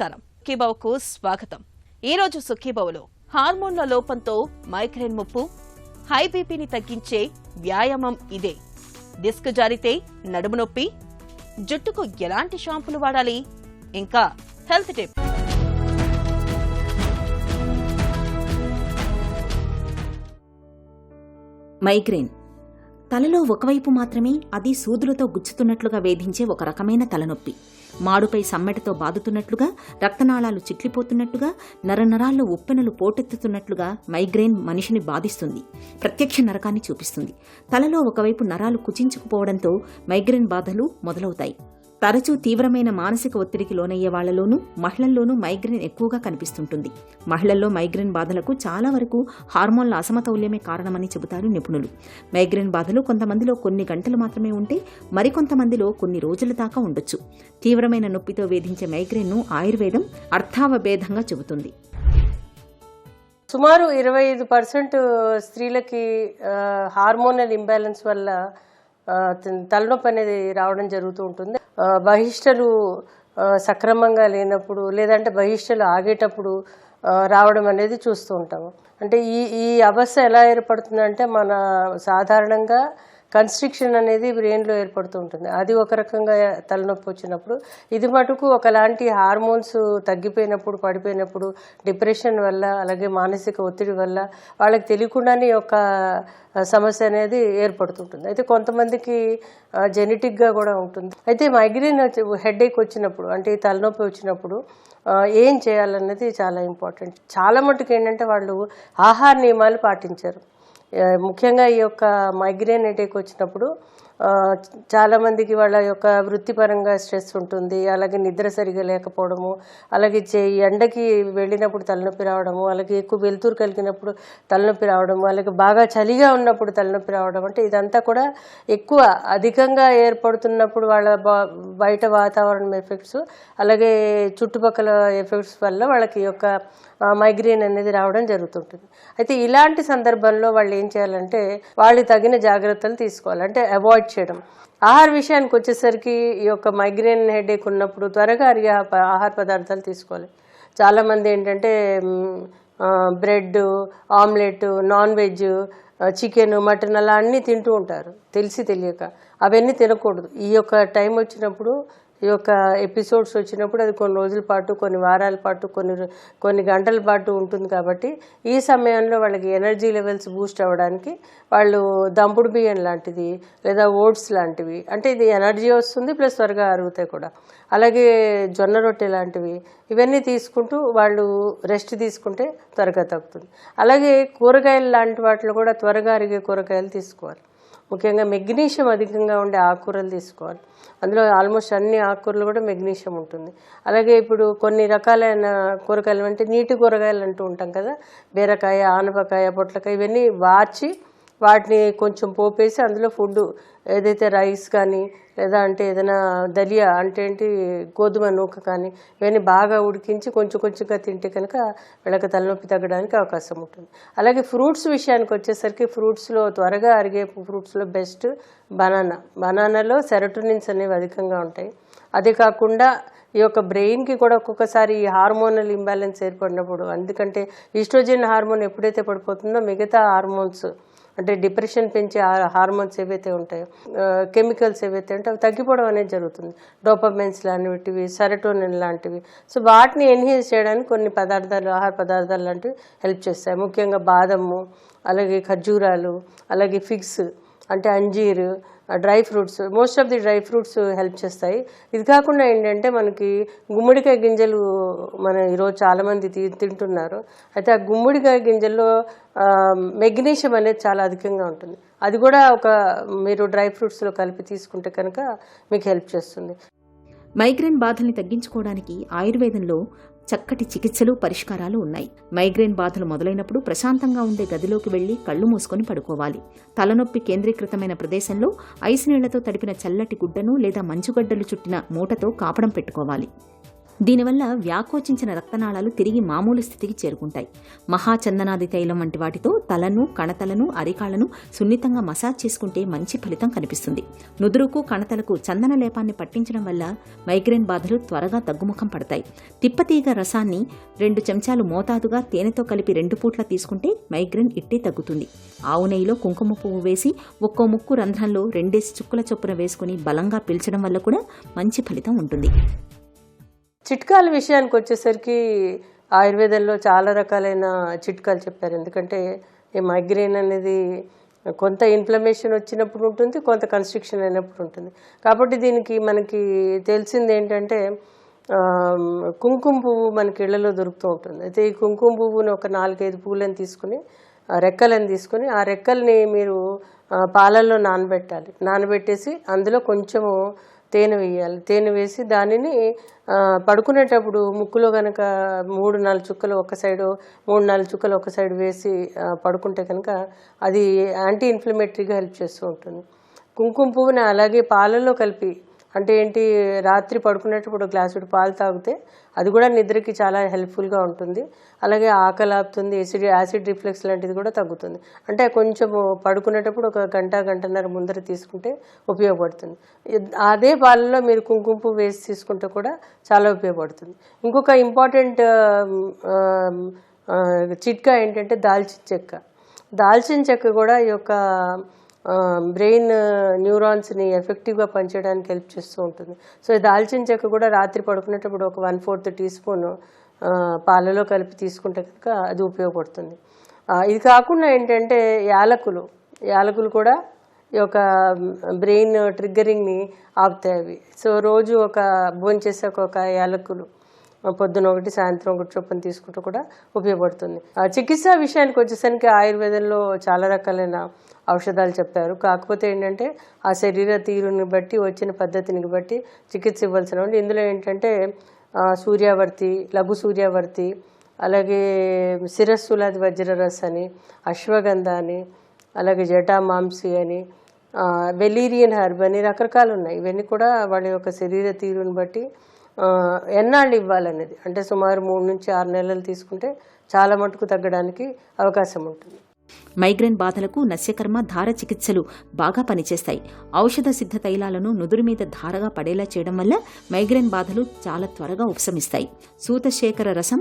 నమస్కారం. సుఖీభవకు స్వాగతం. ఈరోజు సుఖీభవలో హార్మోన్ల లోపంతో మైగ్రేన్ ముప్పు, హై బీపీని తగ్గించే వ్యాయామం ఇదే. డిస్క్ జారితే నడుము నొప్పి, జుట్టుకు ఎలాంటి షాంపూలు వాడాలి, ఇంకా హెల్త్ టిప్. మైగ్రేన్ తలలో ఒకవైపు మాత్రమే, అది సూదులతో గుచ్చుతున్నట్లుగా వేధించే ఒక రకమైన తలనొప్పి. మాడుపై సమ్మెటతో బాదుతున్నట్లుగా, రక్తనాళాలు చిట్లిపోతున్నట్టుగా, నరనరాల్లో ఉప్పెనలు పోటెత్తుతున్నట్లుగా మైగ్రేన్ మనిషిని బాధిస్తుంది. ప్రత్యక్ష నరకాన్ని చూపిస్తుంది. తలలో ఒకవైపు నరాలు కుచించుకుపోవడంతో మైగ్రేన్ బాధలు మొదలవుతాయి. తరచూ తీవ్రమైన మానసిక ఒత్తిడికి లోనయ్యే వాళ్లలోనూ, మహిళల్లోనూ మైగ్రేన్ ఎక్కువగా కనిపిస్తుంటుంది. మహిళల్లో మైగ్రేన్ బాధలకు చాలా వరకు హార్మోన్ల అసమతౌల్యమే కారణమని చెబుతారు నిపుణులు. మైగ్రేన్ బాధలు కొంతమందిలో కొన్ని గంటలు మాత్రమే ఉంటే, మరికొంతమందిలో కొన్ని రోజుల దాకా ఉండొచ్చు. తీవ్రమైన నొప్పితో వేధించే మైగ్రేన్ను ఆయుర్వేదం అర్థావభేదంగా చెబుతుంది. సుమారు 25% స్త్రీలకి హార్మోనల్ ఇంబ్యాలెన్స్ వల్ల తలనొప్పి అనేది రావడం జరుగుతూ ఉంటుంది. బహిష్టలు సక్రమంగా లేనప్పుడు, లేదంటే బహిష్టలు ఆగేటప్పుడు రావడం అనేది చూస్తూ ఉంటాము. అంటే ఈ అవస్థ ఎలా ఏర్పడుతుందంటే, మన సాధారణంగా కన్స్ట్రిక్షన్ అనేది బ్రెయిన్లో ఏర్పడుతూ ఉంటుంది. అది ఒక రకంగా తలనొప్పి వచ్చినప్పుడు, ఇది మటుకు ఒకలాంటి హార్మోన్స్ తగ్గిపోయినప్పుడు, పడిపోయినప్పుడు, డిప్రెషన్ వల్ల, అలాగే మానసిక ఒత్తిడి వల్ల వాళ్ళకి తెలియకుండానే ఒక సమస్య అనేది ఏర్పడుతుంటుంది. అయితే కొంతమందికి జెనెటిక్గా కూడా ఉంటుంది. అయితే మైగ్రేన్ హెడేక్ వచ్చినప్పుడు, అంటే తలనొప్పి వచ్చినప్పుడు ఏం చేయాలన్నది చాలా ఇంపార్టెంట్. చాలా మటుకు ఏంటంటే వాళ్ళు ఆహార నియమాలు పాటించారు. ముఖ్యంగా ఈ యొక్క మైగ్రేన్ హెడేక్ వచ్చినప్పుడు చాలామందికి వాళ్ళ యొక్క వృత్తిపరంగా స్ట్రెస్ ఉంటుంది, అలాగే నిద్ర సరిగా లేకపోవడము, అలాగే ఎండకి వెళ్ళినప్పుడు తలనొప్పి రావడము, అలాగే ఎక్కువ వెలుతురు కలిగినప్పుడు తలనొప్పి రావడము, అలాగే బాగా చలిగా ఉన్నప్పుడు తలనొప్పి రావడం. అంటే ఇదంతా కూడా ఎక్కువ అధికంగా ఏర్పడుతున్నప్పుడు వాళ్ళ బయట వాతావరణం ఎఫెక్ట్స్, అలాగే చుట్టుపక్కల ఎఫెక్ట్స్ వల్ల వాళ్ళకి యొక్క మైగ్రేన్ అనేది రావడం జరుగుతుంటుంది. అయితే ఇలాంటి సందర్భంలో వాళ్ళు ఏం చేయాలంటే, వాళ్ళు తగిన జాగ్రత్తలు తీసుకోవాలి. అంటే అవాయిడ్ చేయడం. ఆహార విషయానికి వచ్చేసరికి ఈ యొక్క మైగ్రేన్ హెడేక్ ఉన్నప్పుడు త్వరగా అరిగే ఆహార పదార్థాలు తీసుకోవాలి. చాలామంది ఏంటంటే bread, omelette, non veg, chicken, mutton అలా అన్నీ తింటూ ఉంటారు తెలిసి తెలియక. అవన్నీ తినకూడదు. ఈ యొక్క టైం వచ్చినప్పుడు, ఈ యొక్క ఎపిసోడ్స్ వచ్చినప్పుడు అది కొన్ని రోజుల పాటు, కొన్ని వారాల పాటు, కొన్ని గంటల పాటు ఉంటుంది. కాబట్టి ఈ సమయంలో వాళ్ళకి ఎనర్జీ లెవెల్స్ బూస్ట్ అవ్వడానికి వాళ్ళు దంపుడు బియ్యం లాంటిది, లేదా ఓట్స్ లాంటివి, అంటే ఇది ఎనర్జీ వస్తుంది ప్లస్ త్వరగా అరుగుతాయి కూడా. అలాగే జొన్న రొట్టె లాంటివి, ఇవన్నీ తీసుకుంటూ వాళ్ళు రెస్ట్ తీసుకుంటే త్వరగా తగ్గుతుంది. అలాగే కూరగాయలు లాంటి వాటిలో కూడా త్వరగా అరిగే కూరగాయలు తీసుకోవాలి. ముఖ్యంగా మెగ్నీషియం అధికంగా ఉండే ఆకుకూరలు తీసుకోవాలి. అందులో ఆల్మోస్ట్ అన్ని ఆకుకూరలు కూడా మెగ్నీషియం ఉంటుంది. అలాగే ఇప్పుడు కొన్ని రకాలైన కూరగాయలు అంటే నీటి కూరగాయలు అంటూ ఉంటాం కదా, బీరకాయ, ఆనపకాయ, పొట్లకాయ, ఇవన్నీ వార్చి వాటిని కొంచెం పోపేసి అందులో ఫుడ్ ఏదైతే రైస్ కానీ, లేదా అంటే ఏదైనా దలియా అంటే ఏంటి గోధుమ నూక కానీ, ఇవన్నీ బాగా ఉడికించి కొంచెం కొంచెంగా తింటే కనుక వీళ్ళకి తలనొప్పి తగ్గడానికి అవకాశం ఉంటుంది. అలాగే ఫ్రూట్స్ విషయానికి వచ్చేసరికి, ఫ్రూట్స్లో త్వరగా అరిగే ఫ్రూట్స్లో బెస్ట్ బనానాలో సెరోటోనిన్స్ అనేవి అధికంగా ఉంటాయి. అదే కాకుండా ఈ యొక్క బ్రెయిన్కి కూడా ఒక్కొక్కసారి ఈ హార్మోనల్ ఇంబ్యాలెన్స్ ఏర్పడినప్పుడు, ఎందుకంటే ఈస్ట్రోజన్ హార్మోన్ ఎప్పుడైతే పడిపోతుందో మిగతా హార్మోన్స్, అంటే డిప్రెషన్ పెంచే హార్మోన్స్ ఏవైతే ఉంటాయో, కెమికల్స్ ఏవైతే ఉంటాయో అవి తగ్గిపోవడం అనేది జరుగుతుంది. డోపమైన్స్ లాంటివి, సెరోటోనిన్ లాంటివి. సో వాటిని ఎన్హాన్స్ చేయడానికి కొన్ని పదార్థాలు, ఆహార పదార్థాలు లాంటివి హెల్ప్ చేస్తాయి. ముఖ్యంగా బాదము, అలాగే ఖర్జూరాలు, అలాగే ఫిగ్స్ అంటే అంజీరు, dry fruits, most of the dry fruits help చేస్తాయి. ఇది కాకుండా ఏంటంటే మనకి గుమ్మడికాయ గింజలు ఈరోజు చాలామంది తింటున్నారు. అయితే ఆ గుమ్మడికాయ గింజల్లో మెగ్నీషియం అనేది చాలా అధికంగా ఉంటుంది. అది కూడా మీరు డ్రై ఫ్రూట్స్లో కలిపి తీసుకుంటే కనుక మీకు హెల్ప్ చేస్తుంది. మైగ్రేన్ బాధల్ని తగ్గించుకోవడానికి ఆయుర్వేదంలో చక్కటి చికిత్సలు, పరిష్కారాలు ఉన్నాయి. మైగ్రేన్ బాధలు మొదలైనప్పుడు ప్రశాంతంగా ఉండే గదిలోకి వెళ్లి కళ్లు మూసుకొని పడుకోవాలి. తలనొప్పి కేంద్రీకృతమైన ప్రదేశంలో ఐస్ నీళ్లతో తడిపిన చల్లటి గుడ్డను లేదా మంచుగడ్డలు చుట్టిన మూటతో కాపడం పెట్టుకోవాలి. దీనివల్ల వ్యాకోచించిన రక్తనాళాలు తిరిగి మామూలు స్థితికి చేరుకుంటాయి. మహాచందనాది తైలం వంటి వాటితో తలను, కణతలను, అరికాళ్లను సున్నితంగా మసాజ్ చేసుకుంటే మంచి ఫలితం కనిపిస్తుంది. నుదురుకు, కణతలకు చందన లేపాన్ని పట్టించడం వల్ల మైగ్రేన్ బాధలు త్వరగా తగ్గుముఖం పడతాయి. తిప్పతీగ రసాన్ని 2 చెంచాలు మోతాదుగా తేనెతో కలిపి 2 పూట్ల తీసుకుంటే మైగ్రేన్ ఇట్టే తగ్గుతుంది. ఆవు నెయ్యిలో కుంకుమ పువ్వు వేసి ఒక్కో ముక్కు రంధ్రంలో 2 చుక్కల చొప్పున వేసుకుని బలంగా పీల్చడం వల్ల కూడా మంచి ఫలితం ఉంటుంది. చిట్కాల విషయానికి వచ్చేసరికి ఆయుర్వేదంలో చాలా రకాలైన చిట్కాలు చెప్పారు. ఎందుకంటే ఈ మైగ్రేన్ అనేది కొంత ఇన్ఫ్లమేషన్ వచ్చినప్పుడు ఉంటుంది, కొంత కన్స్ట్రిక్షన్ అయినప్పుడు ఉంటుంది. కాబట్టి దీనికి మనకి తెలిసింది ఏంటంటే కుంకుమ పువ్వు మనకి ఇళ్లలో దొరుకుతూ ఉంటుంది. అయితే ఈ కుంకుమ పువ్వుని ఒక 4-5 పువ్వులను తీసుకుని రెక్కలను తీసుకుని ఆ రెక్కల్ని మీరు పాలల్లో నానబెట్టేసి అందులో కొంచెము తేనె వేయాలి. తేనె వేసి దానిని పడుకునేటప్పుడు ముక్కులో కనుక 3-4 చుక్కలు ఒక సైడు 3-4 చుక్కలు ఒక సైడు వేసి పడుకుంటే కనుక అది యాంటీ ఇన్ఫ్లమేటరీగా హెల్ప్ చేస్తూ ఉంటుంది. కుంకుమ పువ్వుని అలాగే పాలల్లో కలిపి, అంటే ఏంటి, రాత్రి పడుకునేటప్పుడు గ్లాసుడు పాలు తాగితే అది కూడా నిద్రకి చాలా హెల్ప్ఫుల్గా ఉంటుంది. అలాగే ఆకలి ఆపుతుంది, యాసిడ్ రిఫ్లెక్స్ లాంటిది కూడా తగ్గుతుంది. అంటే కొంచెం పడుకునేటప్పుడు ఒక గంటన్నర ముందర తీసుకుంటే ఉపయోగపడుతుంది. అదే పాలలో మీరు కుంకుమ పువ్వు వేసి తీసుకుంటే కూడా చాలా ఉపయోగపడుతుంది. ఇంకొక ఇంపార్టెంట్ చిట్కా ఏంటంటే దాల్చిన చెక్క కూడా ఈ యొక్క బ్రెయిన్ న్యూరాన్స్ని ఎఫెక్టివ్గా పనిచేయడానికి హెల్ప్ చేస్తూ ఉంటుంది. సో దాల్చిన చెక్క కూడా రాత్రి పడుకునేటప్పుడు ఒక 1/4 టీ స్పూన్ పాలలో కలిపి తీసుకుంటే కనుక అది ఉపయోగపడుతుంది. ఇది కాకుండా ఏంటంటే యాలకులు కూడా ఈ యొక్క బ్రెయిన్ ట్రిగ్గరింగ్ని ఆపుతాయి అవి. సో రోజు భోంచేసాక ఒక యాలకులు పొద్దున 1 సాయంత్రం 1 చొప్పున తీసుకుంటూ కూడా ఉపయోగపడుతుంది. చికిత్సా విషయానికి వచ్చేసరికి ఆయుర్వేదంలో చాలా రకాలైన ఔషధాలు చెప్పారు. కాకపోతే ఏంటంటే ఆ శరీర తీరుని బట్టి, వచ్చిన పద్ధతిని బట్టి చికిత్స ఇవ్వాల్సిన ఉంది. ఇందులో ఏంటంటే సూర్యావర్తి, లఘు సూర్యావర్తి, అలాగే శిరస్సులాది వజ్రరస్ అని, అశ్వగంధ అని, అలాగే జటామాంసి అని, వెలీరియన్ హెర్బ్ అని రకరకాలు ఉన్నాయి. ఇవన్నీ కూడా వాళ్ళ యొక్క శరీర తీరుని బట్టి ఎన్నాళ్ళు ఇవ్వాలనేది, అంటే సుమారు 3 నుంచి 6 నెలలు తీసుకుంటే చాలా మటుకు తగ్గడానికి అవకాశం ఉంటుంది. మైగ్రేన్ బాధలకు నస్యకర్మ, ధార చికిత్సలు బాగా పనిచేస్తాయి. ఔషధ సిద్ధ తైలాలను నుదురు మీద ధారగా పడేలా చేయడం వల్ల మైగ్రేన్ బాధలు చాలా త్వరగా ఉపశమిస్తాయి. సూతశేఖర రసం,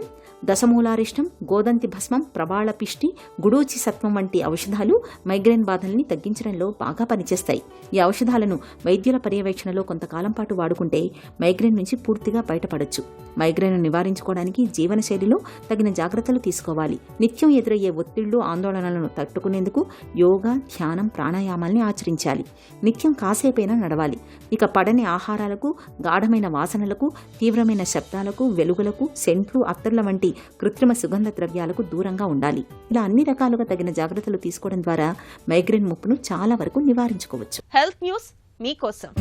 దశమూలారిష్టం, గోదంతి భస్మం, ప్రవాళ పిష్టి, గుడూచి సత్వం వంటి ఔషధాలు మైగ్రేన్ బాధల్ని తగ్గించడంలో బాగా పనిచేస్తాయి. ఈ ఔషధాలను వైద్యుల పర్యవేక్షణలో కొంతకాలం పాటు వాడుకుంటే మైగ్రేన్ నుంచి పూర్తిగా బయటపడొచ్చు. మైగ్రేన్ నివారించుకోవడానికి జీవనశైలిలో తగిన జాగ్రత్తలు తీసుకోవాలి. నిత్యం ఎదురయ్యే ఒత్తిళ్లు, ఆందోళనలను తట్టుకునేందుకు యోగా, ధ్యానం, ప్రాణాయామాల్ని ఆచరించాలి. నిత్యం కాసేపైనా నడవాలి. ఇక పడని ఆహారాలకు, గాఢమైన వాసనలకు, తీవ్రమైన శబ్దాలకు, వెలుగులకు, సెంట్లు, అత్తర్ల వంటి కృత్రిమ సుగంధ ద్రవ్యాలకు దూరంగా ఉండాలి. ఇలా అన్ని రకాలుగా తగిన జాగ్రత్తలు తీసుకోవడం ద్వారా మైగ్రేన్ ముప్పును చాలా వరకు నివారించుకోవచ్చు. హెల్త్ న్యూస్ మీకోసం.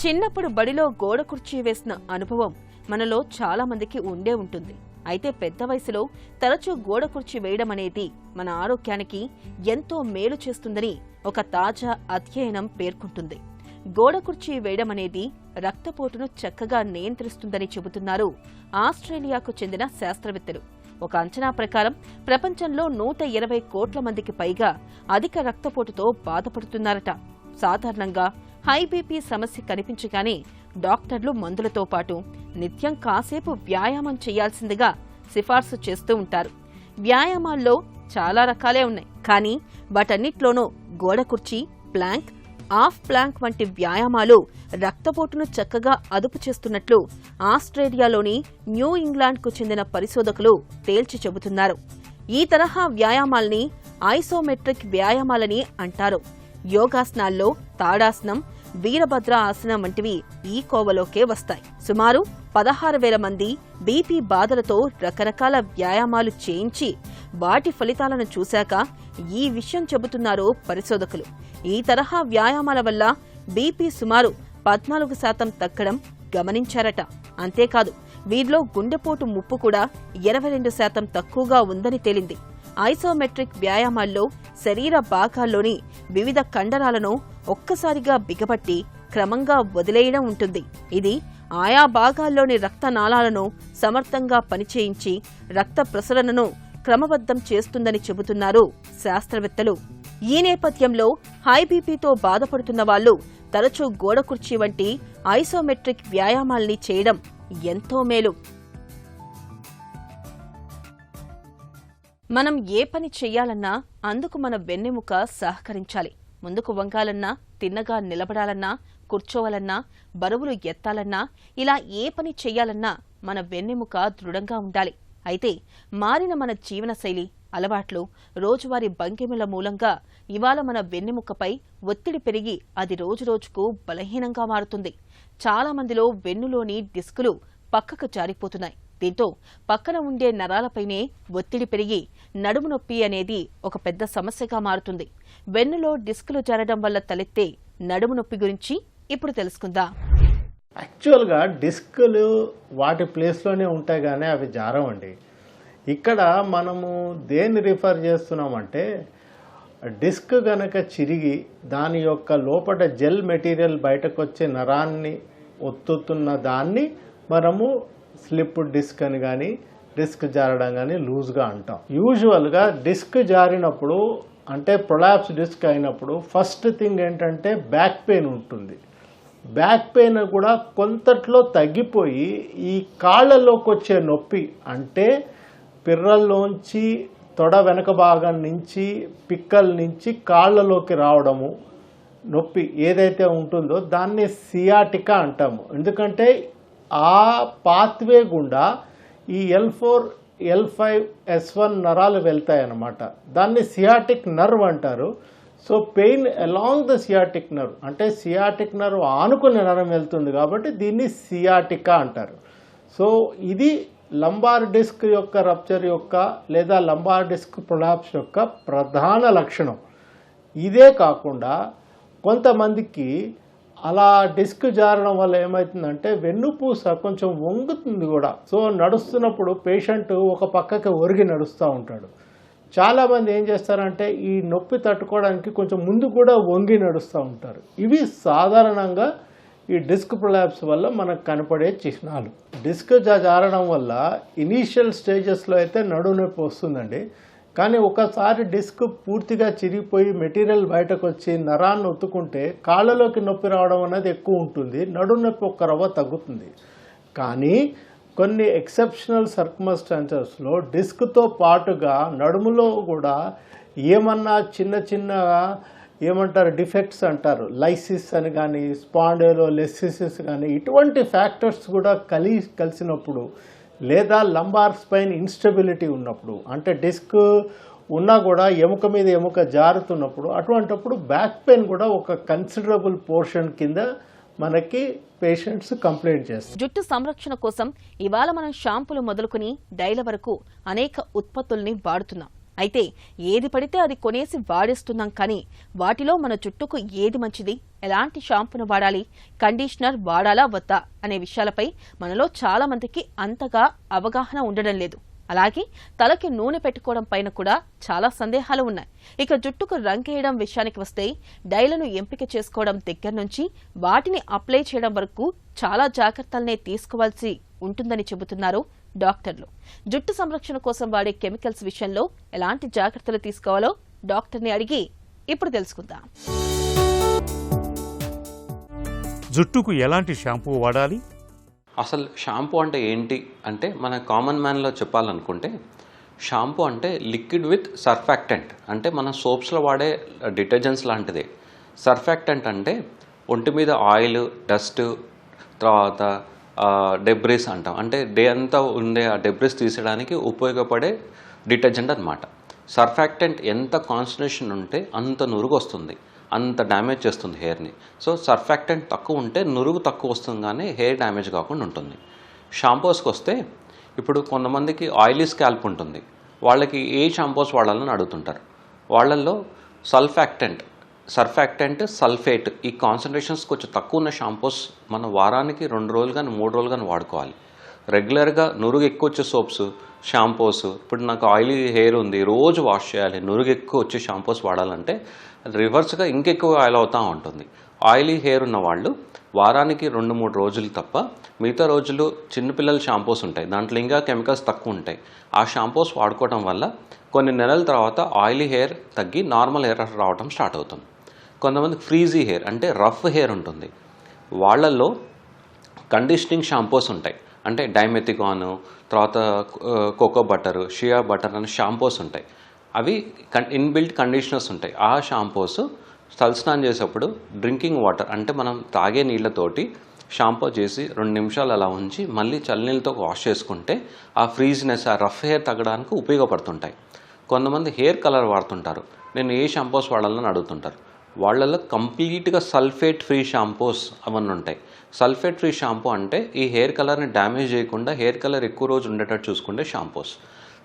చిన్నప్పుడు బడిలో గోడ కుర్చీ వేసిన అనుభవం మనలో చాలా మందికి ఉండే ఉంటుంది. అయితే పెద్ద వయసులో తరచూ గోడ కుర్చీ వేయడం అనేది మన ఆరోగ్యానికి ఎంతో మేలు చేస్తుందని ఒక తాజా అధ్యయనం పేర్కొంటుంది. గోడ కుర్చీ వేయడం అనేది రక్తపోటును చక్కగా నియంత్రిస్తుందని చెబుతున్నారు ఆస్ట్రేలియాకు చెందిన శాస్త్రవేత్తలు. ఒక అంచనా ప్రకారం ప్రపంచంలో 120 కోట్ల మందికి పైగా అధిక రక్తపోటుతో బాధపడుతున్నారట. సాధారణంగా హై బీపీ సమస్య కనిపించగానే డాక్టర్లు మందులతో పాటు నిత్యం కాసేపు వ్యాయామం చేయాల్సిందిగా సిఫార్సు చేస్తూ ఉంటారు. వ్యాయామాల్లో చాలా రకాలే ఉన్నాయి, కానీ వాటన్నిట్లోనూ గోడ కుర్చీ, ప్లాంక్, ఆఫ్ ప్లాంక్ వంటి వ్యాయామాలు రక్తపోటును చక్కగా అదుపు చేస్తున్నట్లు ఆస్ట్రేలియాలోని న్యూ ఇంగ్లాండ్కు చెందిన పరిశోధకులు తేల్చి చెబుతున్నారు. ఈ తరహా వ్యాయామాల్ని ఐసోమెట్రిక్ వ్యాయామాలని అంటారు. యోగాసనాల్లో తాడాసనం, వీరభద్ర ఆసనం వంటివి ఈ కోవలోకే వస్తాయి. సుమారు 16,000 మంది బీపీ బాధలతో రకరకాల వ్యాయామాలు చేయించి వాటి ఫలితాలను చూశాక ఈ విషయం చెబుతున్నారు పరిశోధకులు. ఈ తరహా వ్యాయామాల వల్ల బీపీ సుమారు 14% తగ్గడం గమనించారట. అంతేకాదు, వీరిలో గుండెపోటు ముప్పు కూడా 22% తక్కువగా ఉందని తేలింది. ఐసోమెట్రిక్ వ్యాయామాల్లో శరీర భాగాల్లోని వివిధ కండరాలను ఒక్కసారిగా బిగబట్టి క్రమంగా వదిలేయడం ఉంటుంది. ఇది ఆయా భాగాల్లోని రక్తనాళాలను సమర్థంగా పనిచేయించి రక్త ప్రసరణను క్రమబద్ధం చేస్తుందని చెబుతున్నారు శాస్త్రవేత్తలు. ఈ నేపథ్యంలో హై బీపీతో బాధపడుతున్న వాళ్లు తరచూ గోడ కుర్చీ వంటి ఐసోమెట్రిక్ వ్యాయామాల్ని చేయడం ఎంతో మేలు. మనం ఏ పని చెయ్యాలన్నా అందుకు మన వెన్నెముక సహకరించాలి. ముందుకు వంగాలన్నా, తిన్నగా నిలబడాలన్నా, కూర్చోవాలన్నా, బరువులు ఎత్తాలన్నా, ఇలా ఏ పని చెయ్యాలన్నా మన వెన్నెముక దృఢంగా ఉండాలి. అయితే మారిన మన జీవనశైలి, అలవాట్లు, రోజువారీ భంగిమల మూలంగా ఇవాళ మన వెన్నెముకపై ఒత్తిడి పెరిగి అది రోజురోజుకు బలహీనంగా మారుతుంది. చాలా మందిలో వెన్నులోని డిస్కులు పక్కకు జారిపోతున్నాయి. దీంతో పక్కన ఉండే నరాలపైనే ఒత్తిడి పెరిగి నడుము నొప్పి అనేది ఒక పెద్ద సమస్యగా మారుతుంది. వెన్నులో డిస్కులు జారడం వల్ల తలెత్తే నడుము నొప్పి గురించి ఇప్పుడు తెలుసుకుందాం. యాక్చువల్గా డిస్కులు వాటి ప్లేస్లోనే ఉంటాయి కానీ అవి జారవండి. ఇక్కడ మనము దేన్ని రిఫర్ చేస్తున్నామంటే డిస్క్ గనక చిరిగి దాని యొక్క లోపల జెల్ మెటీరియల్ బయటకు వచ్చే నరాన్ని ఒత్తుతున్న దాన్ని మనము స్లిప్ డిస్క్ అని కానీ డిస్క్ జారడం కానీ లూజ్గా అంటాం. యూజువల్గా డిస్క్ జారినప్పుడు అంటే ప్రొలాప్స్ డిస్క్ అయినప్పుడు ఫస్ట్ థింగ్ ఏంటంటే బ్యాక్ పెయిన్ ఉంటుంది. బ్యాక్ పెయిన్ కూడా కొంతట్లో తగ్గిపోయి ఈ కాళ్ళలోకి వచ్చే నొప్పి అంటే పిర్రల్లోంచి తొడ వెనక భాగం నుంచి పిక్కల నుంచి కాళ్ళలోకి రావడము నొప్పి ఏదైతే ఉంటుందో దాన్ని సియాటికా అంటాము. ఎందుకంటే ఆ పాత్వే గుండా ఈ L4, L5, S1 నరాలు వెళ్తాయన్నమాట. దాన్ని సియాటిక్ నర్వ్ అంటారు. So pain along the sciatic nerve అంటే సియాటిక్ నర్వ్ ఆనుకునే నరం వెళ్తుంది కాబట్టి దీన్ని సియాటికా అంటారు. సో ఇది లంబార్ డిస్క్ యొక్క రప్చర్ యొక్క లేదా లంబార్ డిస్క్ ప్రొలాప్స్ యొక్క ప్రధాన లక్షణం. ఇదే కాకుండా కొంతమందికి అలా డిస్క్ జారడం వల్ల ఏమవుతుందంటే వెన్నుపూస కొంచెం వంగుతుంది కూడా. సో నడుస్తున్నప్పుడు పేషెంట్ ఒక పక్కకి ఒరిగి నడుస్తూ ఉంటాడు. చాలామంది ఏం చేస్తారంటే ఈ నొప్పి తట్టుకోవడానికి కొంచెం ముందు కూడా వంగి నడుస్తూ ఉంటారు. ఇవి సాధారణంగా ఈ డిస్క్ ప్రొలాప్స్ వల్ల మనకు కనపడే చిహ్నాలు. డిస్క్ జారడం వల్ల ఇనీషియల్ స్టేజెస్లో అయితే నడుము నొప్పి వస్తుందండి. కానీ ఒకసారి డిస్క్ పూర్తిగా చిరిగిపోయి మెటీరియల్ బయటకు వచ్చి నరాన్ని ఒత్తుకుంటే కాళ్ళలోకి నొప్పి రావడం అనేది ఎక్కువ ఉంటుంది. నడుము నొప్పి ఒక్క రవ్వ తగ్గుతుంది. కానీ కొన్ని ఎక్సెప్షనల్ సర్కమ్స్టాన్సెస్లో డిస్క్తో పాటుగా నడుములో కూడా ఏమన్నా చిన్న చిన్నగా ఏమంటారు డిఫెక్ట్స్ అంటారు, లైసిస్ అని కానీ స్పాండైలోలిసిస్ కానీ ఇటువంటి ఫ్యాక్టర్స్ కూడా కలిసినప్పుడు లేదా లంబార్ స్పైన్ ఇన్స్టెబిలిటీ ఉన్నప్పుడు అంటే డిస్క్ ఉన్నా కూడా ఎముక మీద ఎముక జారుతున్నప్పుడు అటువంటిప్పుడు బ్యాక్ పెయిన్ కూడా ఒక కన్సిడరబుల్ పోర్షన్ కింద మనకి పేషెంట్స్ కంప్లైంట్ చేస్తారు. జుట్టు సంరక్షణ కోసం ఇవాళ మనం షాంపూలు మొదలుకుని డైల వరకు అనేక ఉత్పత్తుల్ని వాడుతున్నాం. అయితే ఏది పడితే అది కొనేసి వాడేస్తున్నాం. కానీ వాటిలో మన జుట్టుకు ఏది మంచిది, ఎలాంటి షాంపూను వాడాలి, కండిషనర్ వాడాలా వద్దా అనే విషయాలపై మనలో చాలా మందికి అంతగా అవగాహన ఉండడం లేదు. అలాగే తలకి నూనె పెట్టుకోవడం పైన కూడా చాలా సందేహాలు ఉన్నాయి. ఇక జుట్టుకు రంగేయడం విషయానికి వస్తే డైలను ఎంపిక చేసుకోవడం దగ్గర నుంచి వాటిని అప్లై చేయడం వరకు చాలా జాగ్రత్తలనే తీసుకోవాల్సి ఉంటుందని చెబుతున్నారు డాక్టర్లు. జుట్టు సంరక్షణ కోసం వాడే కెమికల్స్ విషయంలో ఎలాంటి జాగ్రత్తలు తీసుకోవాలో డాక్టర్ని అడిగి ఇప్పుడు తెలుసుకుందాం. జుట్టుకు ఎలాంటి షాంపూ వాడాలి? అసలు షాంపూ అంటే ఏంటి అంటే మన కామన్ మ్యాన్లో చెప్పాలనుకుంటే షాంపూ అంటే లిక్విడ్ విత్ సర్ఫాక్టెంట్. అంటే మన సోప్స్లో వాడే డిటర్జెంట్స్ లాంటిదే. సర్ఫాక్టెంట్ అంటే ఒంటి మీద ఆయిల్, డస్ట్, తర్వాత డెబ్రిస్ అంటాం. అంటే డే అంతా ఉండే ఆ డెబ్రిస్ తీసేయడానికి ఉపయోగపడే డిటర్జెంట్ అనమాట. సర్ఫాక్టెంట్ ఎంత కాన్సన్ట్రేషన్ ఉంటే అంత నురుగు వస్తుంది, అంత డ్యామేజ్ చేస్తుంది హెయిర్ని. సో సర్ఫాక్టెంట్ తక్కువ ఉంటే నురుగు తక్కువ వస్తుంది కానీ హెయిర్ డ్యామేజ్ కాకుండా ఉంటుంది. షాంపూస్కి వస్తే ఇప్పుడు కొంతమందికి ఆయిలీ స్కాల్ప్ ఉంటుంది, వాళ్ళకి ఏ షాంపూస్ వాడాలని అడుగుతుంటారు. వాళ్ళల్లో సర్ఫాక్టెంట్, సల్ఫేట్ ఈ కాన్సన్ట్రేషన్స్ కొంచెం తక్కువ ఉన్న షాంపూస్ మనం వారానికి 2 రోజులు కానీ 3 రోజులు కానీ వాడుకోవాలి. రెగ్యులర్గా నురుగు ఎక్కువ వచ్చే సోప్స్, షాంపూస్, ఇప్పుడు నాకు ఆయిలీ హెయిర్ ఉంది రోజు వాష్ చేయాలి, నురుగు ఎక్కువ వచ్చే షాంపూస్ వాడాలంటే రివర్స్గా ఇంకెక్కువ ఆయిల్ అవుతూ ఉంటుంది. ఆయిలీ హెయిర్ ఉన్న వాళ్ళు వారానికి 2-3 రోజులు తప్ప మిగతా రోజులు చిన్నపిల్లల షాంపూస్ ఉంటాయి, దాంట్లో ఇంకా కెమికల్స్ తక్కువ ఉంటాయి. ఆ షాంపూస్ వాడుకోవడం వల్ల కొన్ని నెలల తర్వాత ఆయిలీ హెయిర్ తగ్గి నార్మల్ హెయిర్ రావడం స్టార్ట్ అవుతుంది. కొంతమంది ఫ్రీజీ హెయిర్ అంటే రఫ్ హెయిర్ ఉంటుంది, వాళ్ళల్లో కండిషనింగ్ షాంపూస్ ఉంటాయి. అంటే డైమెథికాన్, తర్వాత కోకో బటర్, షియా బటర్ అనే షాంపూస్ ఉంటాయి. అవి ఇన్బిల్ట్ కండిషనర్స్ ఉంటాయి. ఆ షాంపూస్ తలస్నానం చేసేటప్పుడు డ్రింకింగ్ వాటర్ అంటే మనం తాగే నీళ్ళతోటి షాంపూ చేసి 2 నిమిషాలు అలా ఉంచి మళ్ళీ చల్లనీళ్ళతో వాష్ చేసుకుంటే ఆ ఫ్రీజినెస్, ఆ రఫ్ హెయిర్ తగ్గడానికి ఉపయోగపడుతుంటాయి. కొంతమంది హెయిర్ కలర్ వాడుతుంటారు, నేను ఏ షాంపూస్ వాడాలని అడుగుతుంటారు. వాళ్ళల్లో కంప్లీట్గా సల్ఫేట్ ఫ్రీ షాంపూస్ అవన్నీ ఉంటాయి. సల్ఫేట్ ఫ్రీ షాంపూ అంటే ఈ హెయిర్ కలర్ని డ్యామేజ్ చేయకుండా హెయిర్ కలర్ ఎక్కువ రోజు ఉండేటట్టు చూసుకుంటే షాంపూస్.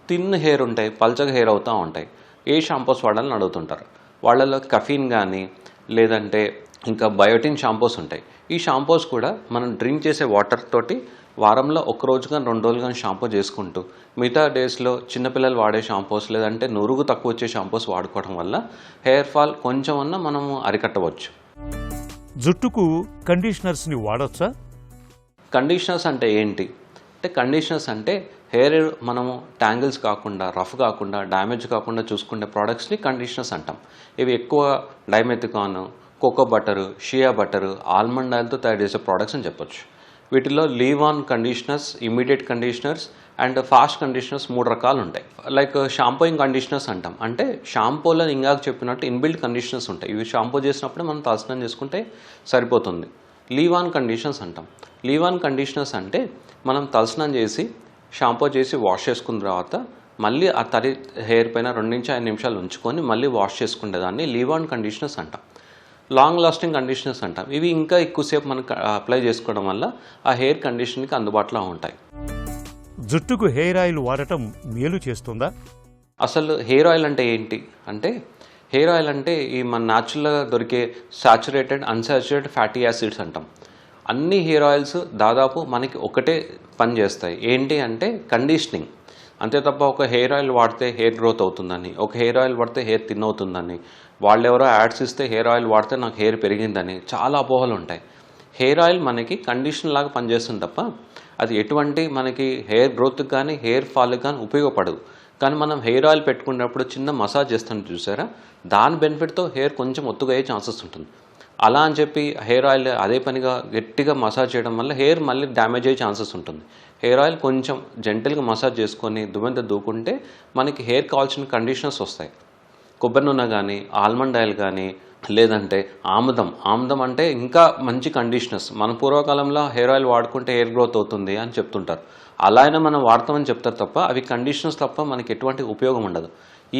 థిన్ హెయిర్ ఉంటాయి, పల్చగా హెయిర్ అవుతూ ఉంటాయి, ఏ షాంపూస్ వాడాలని అడుగుతుంటారు. వాళ్ళలో కఫీన్ కానీ లేదంటే ఇంకా బయోటిన్ షాంపూస్ ఉంటాయి. ఈ షాంపూస్ కూడా మనం డ్రింక్ చేసే వాటర్ తోటి వారంలో 1 రోజు కానీ 2 రోజులు కానీ షాంపూ చేసుకుంటూ మిగతా డేస్లో చిన్నపిల్లలు వాడే షాంపూస్ లేదంటే నురుగు తక్కువ వచ్చే షాంపూస్ వాడుకోవడం వల్ల హెయిర్ ఫాల్ కొంచెం అన్నా మనము అరికట్టవచ్చు. జుట్టుకు కండిషనర్స్ని వాడొచ్చా? కండిషనర్స్ అంటే ఏంటి అంటే, కండిషనర్స్ అంటే హెయిర్ మనము ట్యాంగిల్స్ కాకుండా, రఫ్ కాకుండా, డ్యామేజ్ కాకుండా చూసుకునే ప్రోడక్ట్స్ని కండిషనర్స్ అంటాం. ఇవి ఎక్కువ డైమెథికాన్, కోకో బటరు, షియా బటరు, ఆల్మండ్ ఆయిల్తో తయారు చేసే ప్రోడక్ట్స్ అని చెప్పొచ్చు. వీటిలో leave on conditioners, immediate conditioners and fast conditioners 3 రకాలు ఉంటాయి. లైక్ షాంపూయింగ్ కండిషనర్స్ అంటాం. అంటే షాంపూలో ఇందాక చెప్పినట్టు ఇన్బిల్ట్ కండిషనర్స్ ఉంటాయి. ఇవి షాంపూ చేసినప్పుడే మనం తలస్నానం చేసుకుంటే సరిపోతుంది. లీవ్ ఆన్ కండిషనర్స్ అంటాం. లీవ్ ఆన్ కండిషనర్స్ అంటే మనం తలస్నానం చేసి షాంపూ చేసి వాష్ చేసుకున్న తర్వాత మళ్ళీ ఆ తడి హెయిర్ పైన 2-5 నిమిషాలు ఉంచుకొని మళ్ళీ వాష్ చేసుకునేదాన్ని లీవ్ ఆన్ కండిషనర్స్ అంటాం. లాంగ్ లాస్టింగ్ కండిషనర్స్ అంటాం. ఇవి ఇంకా ఎక్కువసేపు మనకు అప్లై చేసుకోవడం వల్ల ఆ హెయిర్ కండిషన్కి అందుబాటులో ఉంటాయి. జుట్టుకు హెయిర్ ఆయిల్ వాడటం మేలు చేస్తుందా? అసలు హెయిర్ ఆయిల్ అంటే ఏంటి అంటే, హెయిర్ ఆయిల్ అంటే ఈ మన న్యాచురల్గా దొరికే సాచురేటెడ్, అన్సాచురేటెడ్ ఫ్యాటీ యాసిడ్స్ అంటాం. అన్ని హెయిర్ ఆయిల్స్ దాదాపు మనకి ఒకటే పని చేస్తాయి. ఏంటి అంటే కండిషనింగ్. అంతే తప్ప ఒక హెయిర్ ఆయిల్ వాడితే హెయిర్ గ్రోత్ అవుతుందని, ఒక హెయిర్ ఆయిల్ వాడితే హెయిర్ థిన్ అవుతుందని, వాళ్ళెవరో యాడ్స్ ఇస్తే హెయిర్ ఆయిల్ వాడితే నాకు హెయిర్ పెరిగిందని చాలా అపోహలు ఉంటాయి. హెయిర్ ఆయిల్ మనకి కండిషన్ లాగా పనిచేస్తుంది తప్ప అది ఎటువంటి మనకి హెయిర్ గ్రోత్కి కానీ హెయిర్ ఫాల్కి కానీ ఉపయోగపడదు. కానీ మనం హెయిర్ ఆయిల్ పెట్టుకున్నప్పుడు చిన్న మసాజ్ చేస్తాను చూసారా, దాని బెనిఫిట్తో హెయిర్ కొంచెం ఒత్తుగా అయ్యే ఛాన్సెస్ ఉంటుంది. అలా అని చెప్పి హెయిర్ ఆయిల్ అదే పనిగా గట్టిగా మసాజ్ చేయడం వల్ల హెయిర్ మళ్ళీ డ్యామేజ్ అయ్యే ఛాన్సెస్ ఉంటుంది. హెయిర్ ఆయిల్ కొంచెం జెంటిల్గా మసాజ్ చేసుకొని దువ్వెంత దూకుంటే మనకి హెయిర్ కావాల్సిన కండిషనర్స్ వస్తాయి. కొబ్బరి నూనె కానీ, ఆల్మండ్ ఆయిల్ కానీ, లేదంటే ఆముదం అంటే ఇంకా మంచి కండిషనర్స్. మన పూర్వకాలంలో హెయిర్ ఆయిల్ వాడుకుంటే హెయిర్ గ్రోత్ అవుతుంది అని చెప్తుంటారు. అలా అయినా మనం వాడతామని చెప్తారు తప్ప అవి కండిషనర్స్ తప్ప మనకి ఎటువంటి ఉపయోగం ఉండదు.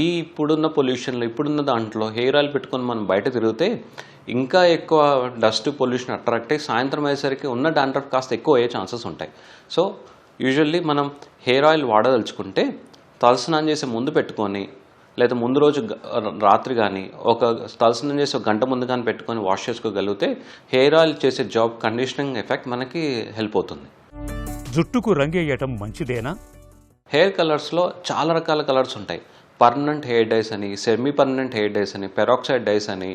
ఈ ఇప్పుడున్న పొల్యూషన్లో, ఇప్పుడున్న దాంట్లో హెయిర్ ఆయిల్ పెట్టుకొని మనం బయట తిరిగితే ఇంకా ఎక్కువ డస్ట్ పొల్యూషన్ అట్రాక్ట్ అయ్యి సాయంత్రం అయ్యేసరికి ఉన్న డాండ్రఫ్ కాస్త ఎక్కువ అయ్యే ఛాన్సెస్ ఉంటాయి. సో యూజువల్లీ మనం హెయిర్ ఆయిల్ వాడదలుచుకుంటే తలస్నానం చేసే ముందు పెట్టుకొని, లేదా ముందు రోజు రాత్రి కానీ ఒక తలస్నానం చేసి 1 గంట ముందు కానీ పెట్టుకొని వాష్ చేసుకోగలిగితే హెయిర్ ఆయిల్ చేసే జాబ్ కండిషనింగ్ ఎఫెక్ట్ మనకి హెల్ప్ అవుతుంది. జుట్టుకు రంగేయటం మంచిదేనా? హెయిర్ కలర్స్లో చాలా రకాల కలర్స్ ఉంటాయి. పర్మనెంట్ హెయిర్ డైస్ అని, సెమీ పర్మనెంట్ హెయిర్ డైస్ అని, పెరాక్సైడ్ డైస్ అని,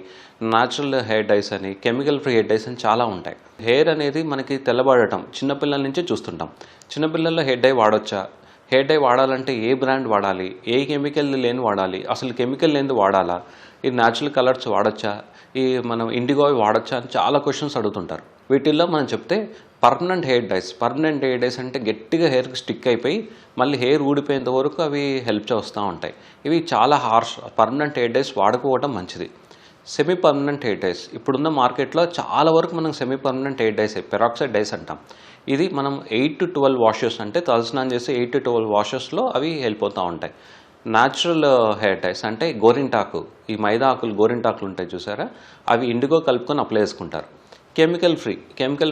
న్యాచురల్ హెయిర్ డైస్ అని, కెమికల్ ఫ్రీ హెయిర్ డైస్ అని చాలా ఉంటాయి. హెయిర్ అనేది మనకి తెల్లబడటం చిన్నపిల్లల నుంచే చూస్తుంటాం. చిన్నపిల్లల్లో హెయిర్ డై వాడొచ్చా, హెయిర్ డై వాడాలంటే ఏ బ్రాండ్ వాడాలి, ఏ కెమికల్ లేని వాడాలి, అసలు కెమికల్ లేనిది వాడాలా, ఈ న్యాచురల్ కలర్స్ వాడొచ్చా, ఈ మనం ఇండిగో వాడొచ్చా అని చాలా క్వశ్చన్స్ అడుగుతుంటారు. వీటిల్లో మనం చెప్తే పర్మనెంట్ హెయిర్ డైస్ అంటే గట్టిగా హెయిర్కి స్టిక్ అయిపోయి మళ్ళీ హెయిర్ ఊడిపోయేంత వరకు అవి హెల్ప్ చేస్తూ ఉంటాయి. ఇవి చాలా హార్ష్. పర్మనెంట్ హెయిర్ డైస్ వాడుకోవడం మంచిది. సెమీ పర్మనెంట్ హెయిర్ డైస్ ఇప్పుడున్న మార్కెట్లో చాలా వరకు మనం semi permanent hair dyes, peroxide dyes అంటాం. ఇది మనం 8 to 12 వాషెస్ అంటే తలస్నానం చేసి 8 to 12 వాషెస్లో అవి హెల్ప్ అవుతూ ఉంటాయి. న్యాచురల్ హెయిర్ డైస్ అంటే గోరింటాకు, ఈ మైదా ఆకులు గోరింటాకులు ఉంటాయి చూసారా, అవి ఇండిగో కలుపుకొని అప్లై చేసుకుంటారు. కెమికల్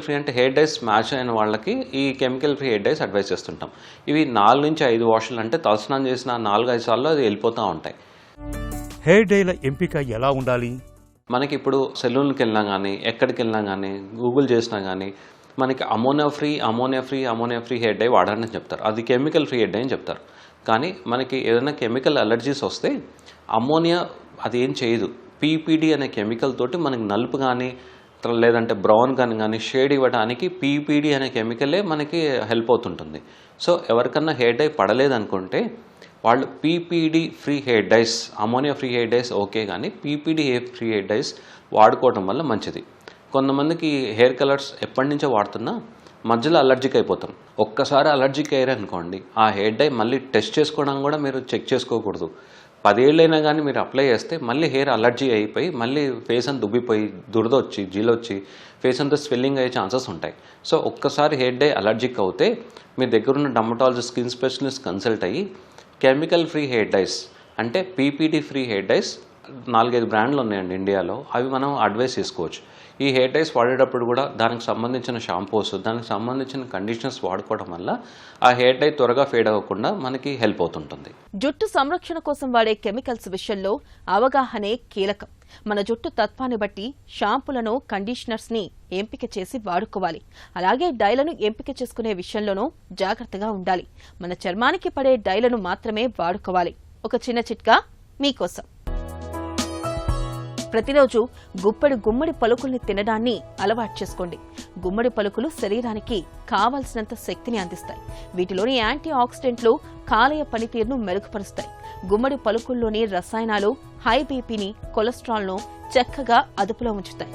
ఫ్రీ అంటే హెయిర్ డైస్ మ్యాచ్ అయిన వాళ్ళకి ఈ chemical free hair dyes advice చేస్తుంటాం. ఇవి 4 నుంచి 5 వాషులు అంటే తలస్నానం చేసిన 4-5 సార్లు అది వెళ్ళిపోతూ ఉంటాయి. హెయిర్ డైల ఎంపిక ఎలా ఉండాలి? మనకి ఇప్పుడు సెలూన్కి వెళ్ళినా కానీ, ఎక్కడికి వెళ్ళినా కానీ, గూగుల్ చేసినా కానీ మనకి అమోనియా ఫ్రీ హెయిర్ డై వాడాలని చెప్తారు. అది కెమికల్ ఫ్రీ హెయిర్ డై అని చెప్తారు. కానీ మనకి ఏదైనా కెమికల్ అలర్జీస్ వస్తే అమోనియా అది ఏం చేయదు. పీపీడీ అనే కెమికల్ తోటి మనకి నలుపు కానీ లేదంటే బ్రౌన్ కానీ షేడ్ ఇవ్వడానికి పీపీడీ అనే కెమికలే మనకి హెల్ప్ అవుతుంటుంది. సో ఎవరికన్నా హెయిర్ డై పడలేదనుకుంటే వాళ్ళు PPD free hair dyes, ammonia free hair dyes okay, కానీ పీపీడీ ఫ్రీ హెయిర్ డైస్ వాడుకోవడం వల్ల మంచిది. కొంతమందికి హెయిర్ కలర్స్ ఎప్పటి నుంచో వాడుతున్నా మధ్యలో అలర్జిక్ అయిపోతాం. ఒక్కసారి అలర్జిక్ అయ్యారు అనుకోండి, ఆ హెయిర్ డై మళ్ళీ టెస్ట్ చేసుకోవడం కూడా మీరు చెక్ చేసుకోకూడదు. 10 ఏళ్ళైనా కానీ మీరు అప్లై చేస్తే మళ్ళీ హెయిర్ అలర్జీ అయిపోయి మళ్ళీ ఫేస్ అంతా దుబ్బిపోయి దురదొచ్చి జీలొచ్చి ఫేస్ అంతా స్వెల్లింగ్ అయ్యే ఛాన్సెస్ ఉంటాయి. సో ఒక్కసారి హెయిర్ డై అలర్జిక్ అవుతే మీ దగ్గరున్న డర్మటాలజిస్ట్, స్కిన్ స్పెషలిస్ట్ కన్సల్ట్ అయ్యి కెమికల్ ఫ్రీ హెయిర్ డైస్ అంటే పీపీడీ ఫ్రీ హెయిర్ డైస్ 4-5 బ్రాండ్లు ఉన్నాయండి ఇండియాలో, అవి మనం అడ్వైస్ చేసుకోవచ్చు. ఈ హెయిర్ డైస్ వాడేటప్పుడు కూడా దానికి సంబంధించిన షాంపూస్, దానికి సంబంధించిన కండిషనర్స్ వాడుకోవడం వల్ల ఆ హెయిర్ డై త్వరగా ఫేడ్ అవ్వకుండా మనకి హెల్ప్ అవుతుంటుంది. జుట్టు సంరక్షణ కోసం వాడే కెమికల్స్ విషయంలో అవగాహనే కీలకం. మన జుట్టు తత్వాన్ని బట్టి షాంపూలను, కండిషనర్స్ ని ఎంపిక చేసి వాడుకోవాలి. అలాగే డైలను ఎంపిక చేసుకునే విషయంలోనూ జాగ్రత్తగా ఉండాలి. మన చర్మానికి పడే డైలను మాత్రమే వాడుకోవాలి. ఒక చిన్న చిట్కా మీకోసం. ప్రతిరోజు గుప్పెడు గుమ్మడి పలుకుల్ని తినడాన్ని అలవాటు చేసుకోండి. గుమ్మడి పలుకులు శరీరానికి కావలసినంత శక్తిని అందిస్తాయి. వీటిలోని యాంటీ ఆక్సిడెంట్లు కాలేయ పనితీరును మెరుగుపరుస్తాయి. గుమ్మడి పలుకుల్లోని రసాయనాలు హై బీపీని, కొలెస్ట్రాల్ను చక్కగా అదుపులో ఉంచుతాయి.